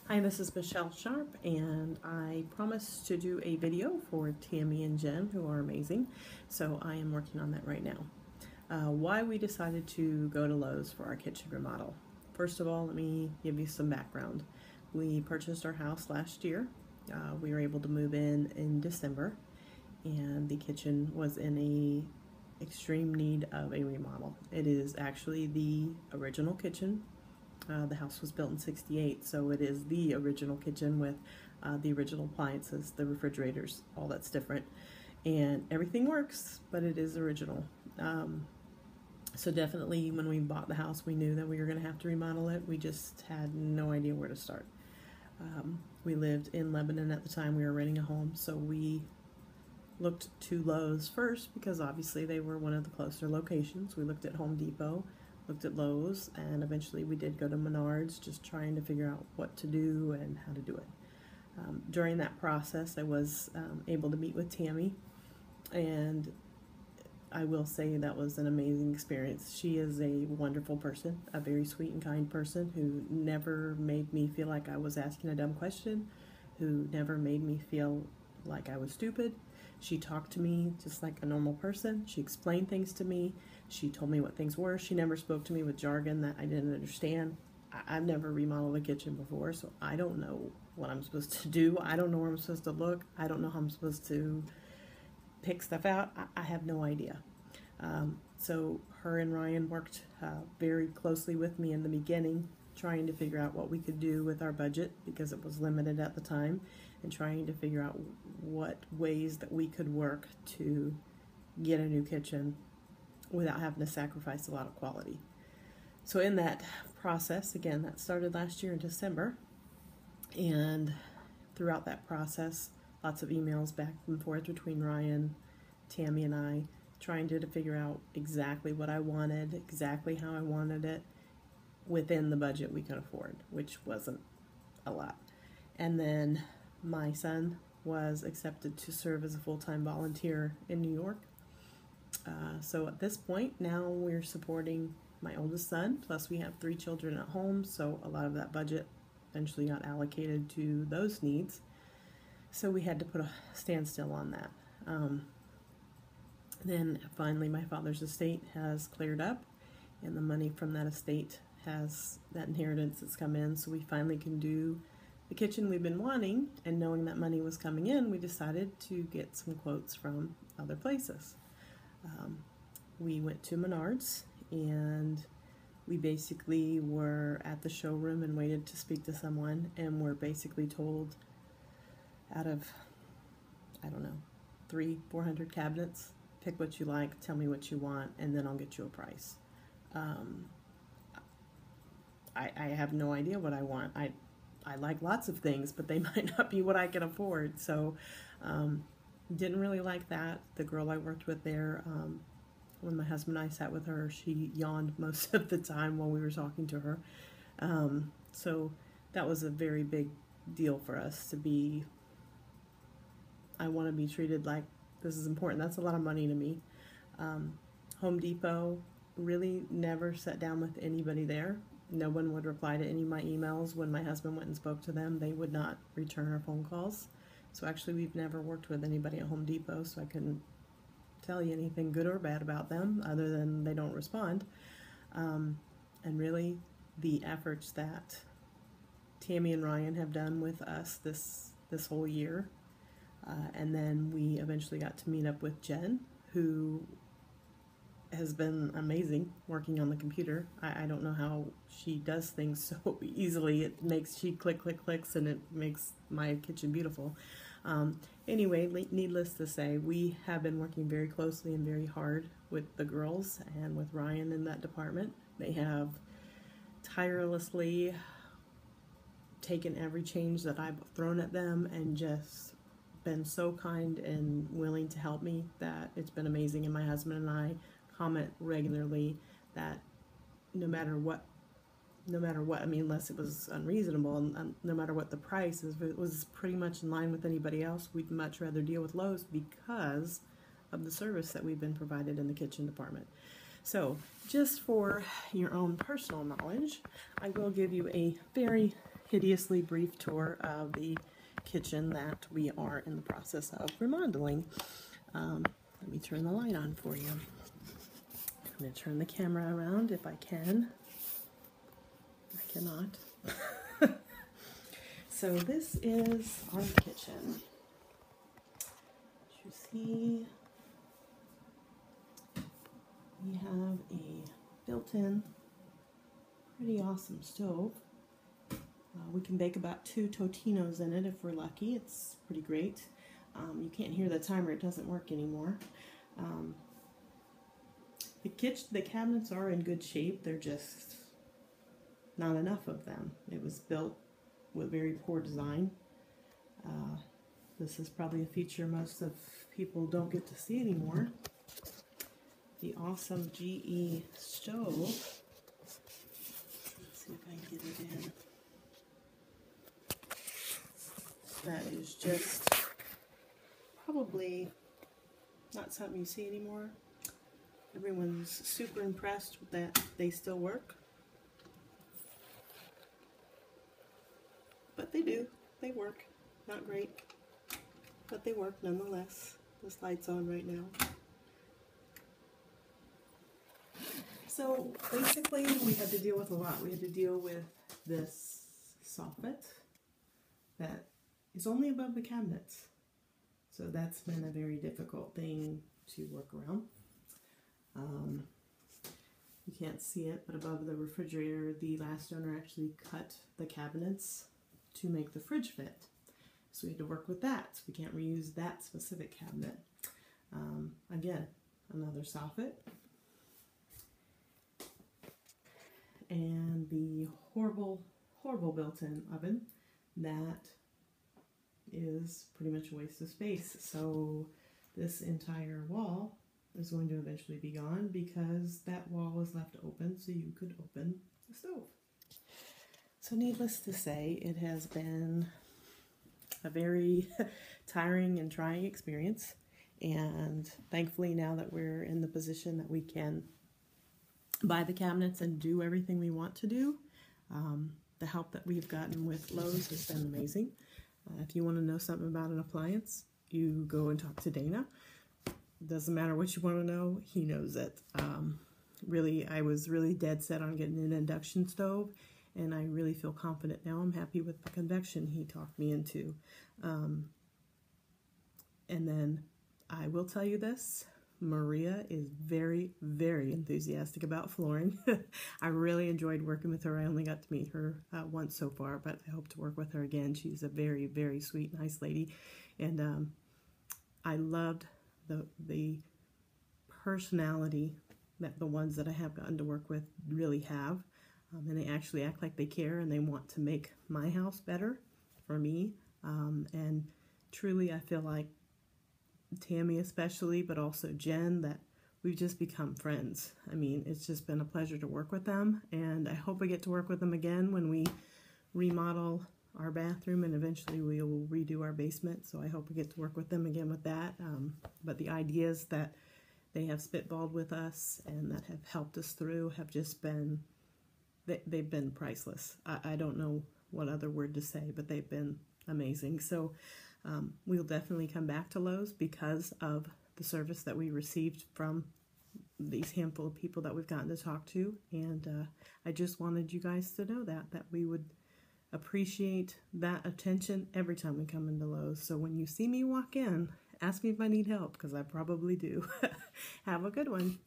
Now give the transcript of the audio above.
Hi, this is Michelle Sharp, and I promised to do a video for Tammy and Jen, who are amazing, so I am working on that right now. Why we decided to go to Lowe's for our kitchen remodel. First of all, let me give you some background. We purchased our house last year. We were able to move in December, and the kitchen was in a extreme need of a remodel. It is actually the original kitchen. The house was built in '68, so it is the original kitchen with the original appliances, the refrigerators, all that's different. And everything works, but it is original. So definitely when we bought the house, we knew that we were going to have to remodel it. We just had no idea where to start. We lived in Lebanon at the time. We were renting a home, so we looked to Lowe's first because obviously they were one of the closer locations. We looked at Home Depot, looked at Lowe's, and eventually we did go to Menards, just trying to figure out what to do and how to do it. During that process, I was able to meet with Tammy, and I will say that was an amazing experience. She is a wonderful person, a very sweet and kind person who never made me feel like I was asking a dumb question, who never made me feel like I was stupid. She talked to me just like a normal person. She explained things to me. She told me what things were. She never spoke to me with jargon that I didn't understand. I've never remodeled a kitchen before, so I don't know what I'm supposed to do. I don't know where I'm supposed to look. I don't know how I'm supposed to pick stuff out. I have no idea. So her and Ryan worked very closely with me in the beginning, trying to figure out what we could do with our budget because it was limited at the time, and trying to figure out what ways that we could work to get a new kitchen without having to sacrifice a lot of quality. So in that process, again, that started last year in December, and throughout that process, lots of emails back and forth between Ryan, Tammy, and I, trying to figure out exactly what I wanted, exactly how I wanted it, within the budget we could afford, which wasn't a lot. And then my son was accepted to serve as a full-time volunteer in New York. So at this point, now we're supporting my oldest son, plus we have 3 children at home, so a lot of that budget eventually got allocated to those needs. So we had to put a standstill on that. Then finally my father's estate has cleared up, and the money from that estate has, that inheritance has come in, so we finally can do the kitchen we've been wanting. And knowing that money was coming in, we decided to get some quotes from other places. We went to Menards, and we basically were at the showroom and waited to speak to someone, and we're basically told out of, I don't know, 300-400 cabinets, pick what you like, tell me what you want, and then I'll get you a price. I have no idea what I want. I like lots of things, but they might not be what I can afford. So didn't really like that. The girl I worked with there, when my husband and I sat with her, she yawned most of the time while we were talking to her. So that was a very big deal for us to be, I want to be treated like this is important. That's a lot of money to me. Home Depot, really never sat down with anybody there. No one would reply to any of my emails. When my husband went and spoke to them, they would not return our phone calls. So actually we've never worked with anybody at Home Depot, so I couldn't tell you anything good or bad about them other than they don't respond. And really the efforts that Tammy and Ryan have done with us this whole year, and then we eventually got to meet up with Jen, who has been amazing working on the computer. I don't know how she does things so easily. She clicks and it makes my kitchen beautiful. Anyway, needless to say, we have been working very closely and very hard with the girls and with Ryan in that department. They have tirelessly taken every change that I've thrown at them and just been so kind and willing to help me that it's been amazing. And my husband and I comment regularly that no matter what, I mean, unless it was unreasonable, and no matter what the price is, if it was pretty much in line with anybody else, we'd much rather deal with Lowe's because of the service that we've been provided in the kitchen department. So just for your own personal knowledge, I will give you a very hideously brief tour of the kitchen that we are in the process of remodeling. Let me turn the light on for you. I'm going to turn the camera around if I can. I cannot. So this is our kitchen. As you see, we have a built-in, pretty awesome stove. We can bake about 2 Totinos in it if we're lucky. It's pretty great. You can't hear the timer, it doesn't work anymore. The cabinets are in good shape, they're just not enough of them. It was built with very poor design. This is probably a feature most of people don't get to see anymore. The awesome GE stove. Let's see if I can get it in. That is just probably not something you see anymore. Everyone's super impressed that they still work. But they do. They work. Not great. But they work nonetheless. This light's on right now. So basically we had to deal with a lot. We had to deal with this soffit that is only above the cabinets. So that's been a very difficult thing to work around. You can't see it, but above the refrigerator, the last owner actually cut the cabinets to make the fridge fit. So we had to work with that. So we can't reuse that specific cabinet. Again, another soffit. And the horrible, horrible built-in oven that is pretty much a waste of space. So this entire wall is going to eventually be gone because that wall was left open so you could open the stove. So needless to say, it has been a very tiring and trying experience, and thankfully now that we're in the position that we can buy the cabinets and do everything we want to do, the help that we've gotten with Lowe's has been amazing. If you want to know something about an appliance, you go and talk to Dana. Doesn't matter what you want to know, he knows it. Really, I was really dead set on getting an induction stove, and I really feel confident now. I'm happy with the convection he talked me into. And then I will tell you this, Maria is very, very enthusiastic about flooring. I really enjoyed working with her. I only got to meet her once so far, but I hope to work with her again. She's a very, very sweet, nice lady. And I loved the personality that the ones that I have gotten to work with really have. And they actually act like they care and they want to make my house better for me. And truly, I feel like Tammy especially, but also Jen, that we've just become friends. I mean, it's just been a pleasure to work with them, and I hope I get to work with them again when we remodel our bathroom, and eventually we will redo our basement, so I hope we get to work with them again with that. But the ideas that they have spitballed with us and that have helped us through have just been, they've been priceless. I don't know what other word to say, but they've been amazing. So we'll definitely come back to Lowe's because of the service that we received from these handful of people that we've gotten to talk to. And I just wanted you guys to know that we would appreciate that attention every time we come into Lowe's. So when you see me walk in, ask me if I need help, because I probably do. Have a good one.